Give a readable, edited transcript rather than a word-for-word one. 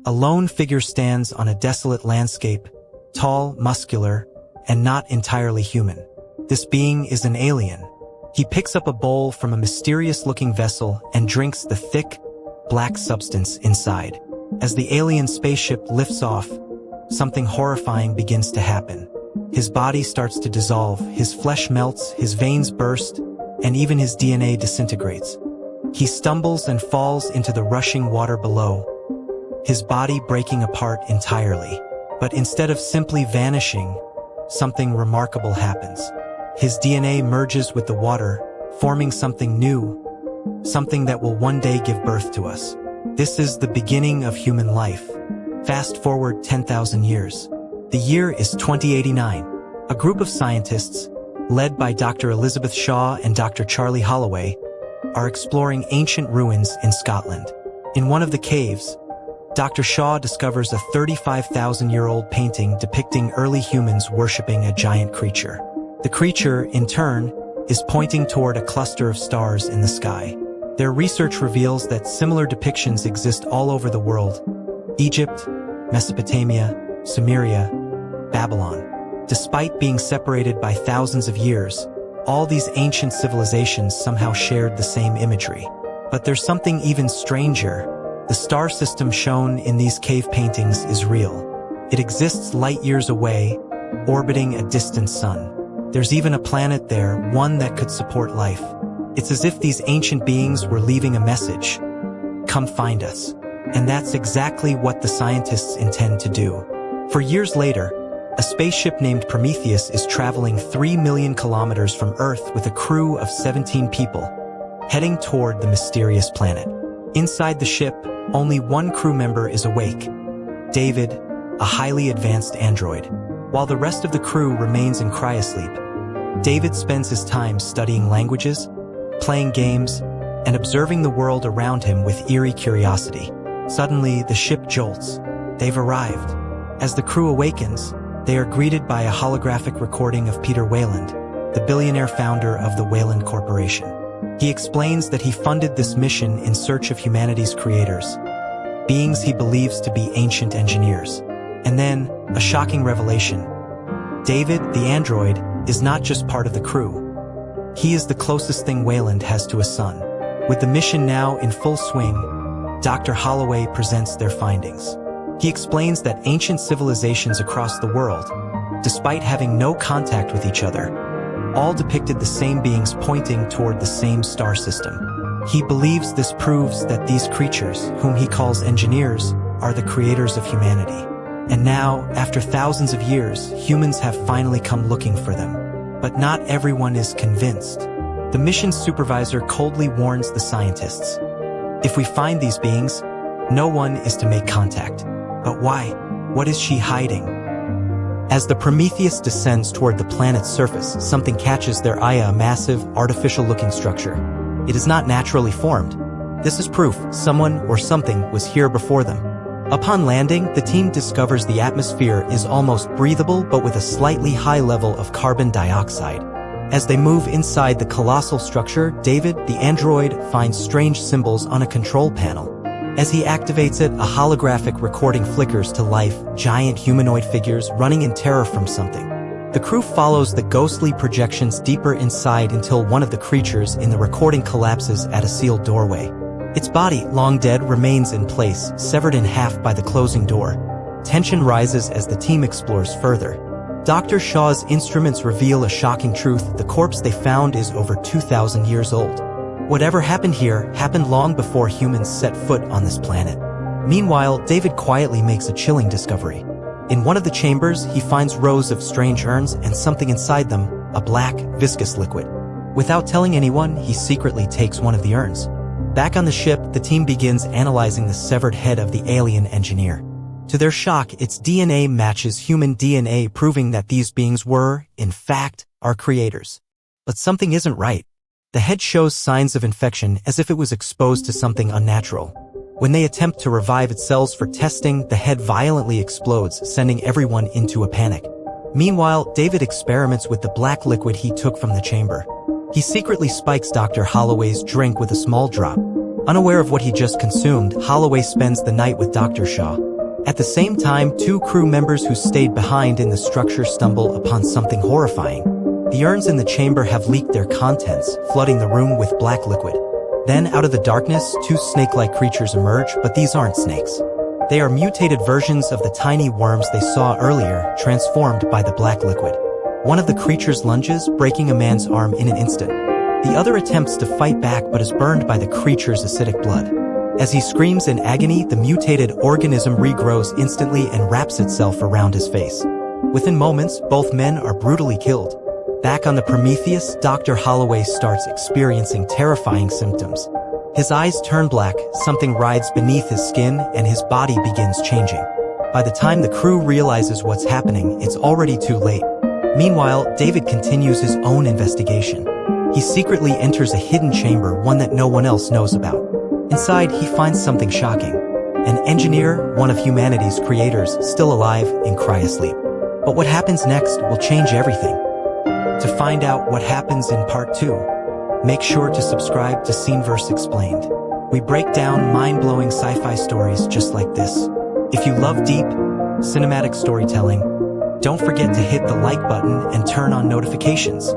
A lone figure stands on a desolate landscape, tall, muscular, and not entirely human. This being is an alien. He picks up a bowl from a mysterious-looking vessel and drinks the thick, black substance inside. As the alien spaceship lifts off, something horrifying begins to happen. His body starts to dissolve, his flesh melts, his veins burst, and even his DNA disintegrates. He stumbles and falls into the rushing water below, his body breaking apart entirely. But instead of simply vanishing, something remarkable happens. His DNA merges with the water, forming something new, something that will one day give birth to us. This is the beginning of human life. Fast forward 10,000 years. The year is 2089. A group of scientists, led by Dr. Elizabeth Shaw and Dr. Charlie Holloway, are exploring ancient ruins in Scotland. In one of the caves, Dr. Shaw discovers a 35,000-year-old painting depicting early humans worshipping a giant creature. The creature, in turn, is pointing toward a cluster of stars in the sky. Their research reveals that similar depictions exist all over the world: Egypt, Mesopotamia, Sumeria, Babylon. Despite being separated by thousands of years, all these ancient civilizations somehow shared the same imagery. But there's something even stranger. The star system shown in these cave paintings is real. It exists light years away, orbiting a distant sun. There's even a planet there, one that could support life. It's as if these ancient beings were leaving a message. Come find us. And that's exactly what the scientists intend to do. For years later, a spaceship named Prometheus is traveling 3 million kilometers from Earth with a crew of 17 people, heading toward the mysterious planet. Inside the ship, only one crew member is awake: David, a highly advanced android. While the rest of the crew remains in cryosleep, David spends his time studying languages, playing games, and observing the world around him with eerie curiosity. Suddenly, the ship jolts. They've arrived. As the crew awakens, they are greeted by a holographic recording of Peter Weyland, the billionaire founder of the Weyland Corporation. He explains that he funded this mission in search of humanity's creators, beings he believes to be ancient engineers. And then, a shocking revelation. David, the android, is not just part of the crew. He is the closest thing Weyland has to a son. With the mission now in full swing, Dr. Holloway presents their findings. He explains that ancient civilizations across the world, despite having no contact with each other, all depicted the same beings pointing toward the same star system. He believes this proves that these creatures, whom he calls engineers, are the creators of humanity. And now, after thousands of years, humans have finally come looking for them. But not everyone is convinced. The mission's supervisor coldly warns the scientists. If we find these beings, no one is to make contact. But why? What is she hiding? As the Prometheus descends toward the planet's surface, something catches their eye: a massive, artificial-looking structure. It is not naturally formed. This is proof someone or something was here before them. Upon landing, the team discovers the atmosphere is almost breathable but with a slightly high level of carbon dioxide. As they move inside the colossal structure, David, the android, finds strange symbols on a control panel. As he activates it, a holographic recording flickers to life, giant humanoid figures running in terror from something. The crew follows the ghostly projections deeper inside until one of the creatures in the recording collapses at a sealed doorway. Its body, long dead, remains in place, severed in half by the closing door. Tension rises as the team explores further. Dr. Shaw's instruments reveal a shocking truth: the corpse they found is over 2,000 years old. Whatever happened here happened long before humans set foot on this planet. Meanwhile, David quietly makes a chilling discovery. In one of the chambers, he finds rows of strange urns and something inside them, a black, viscous liquid. Without telling anyone, he secretly takes one of the urns. Back on the ship, the team begins analyzing the severed head of the alien engineer. To their shock, its DNA matches human DNA, proving that these beings were, in fact, our creators. But something isn't right. The head shows signs of infection, as if it was exposed to something unnatural. When they attempt to revive its cells for testing, the head violently explodes, sending everyone into a panic. Meanwhile, David experiments with the black liquid he took from the chamber. He secretly spikes Dr. Holloway's drink with a small drop. Unaware of what he just consumed, Holloway spends the night with Dr. Shaw. At the same time, two crew members who stayed behind in the structure stumble upon something horrifying. The urns in the chamber have leaked their contents, flooding the room with black liquid. Then, out of the darkness, two snake-like creatures emerge, but these aren't snakes. They are mutated versions of the tiny worms they saw earlier, transformed by the black liquid. One of the creatures lunges, breaking a man's arm in an instant. The other attempts to fight back but is burned by the creature's acidic blood. As he screams in agony, the mutated organism regrows instantly and wraps itself around his face. Within moments, both men are brutally killed. Back on the Prometheus, Dr. Holloway starts experiencing terrifying symptoms. His eyes turn black, something rides beneath his skin, and his body begins changing. By the time the crew realizes what's happening, it's already too late. Meanwhile, David continues his own investigation. He secretly enters a hidden chamber, one that no one else knows about. Inside, he finds something shocking. An engineer, one of humanity's creators, still alive in cryosleep. But what happens next will change everything. To find out what happens in part 2, make sure to subscribe to Sceneverse Explained. We break down mind-blowing sci-fi stories just like this. If you love deep, cinematic storytelling, don't forget to hit the like button and turn on notifications.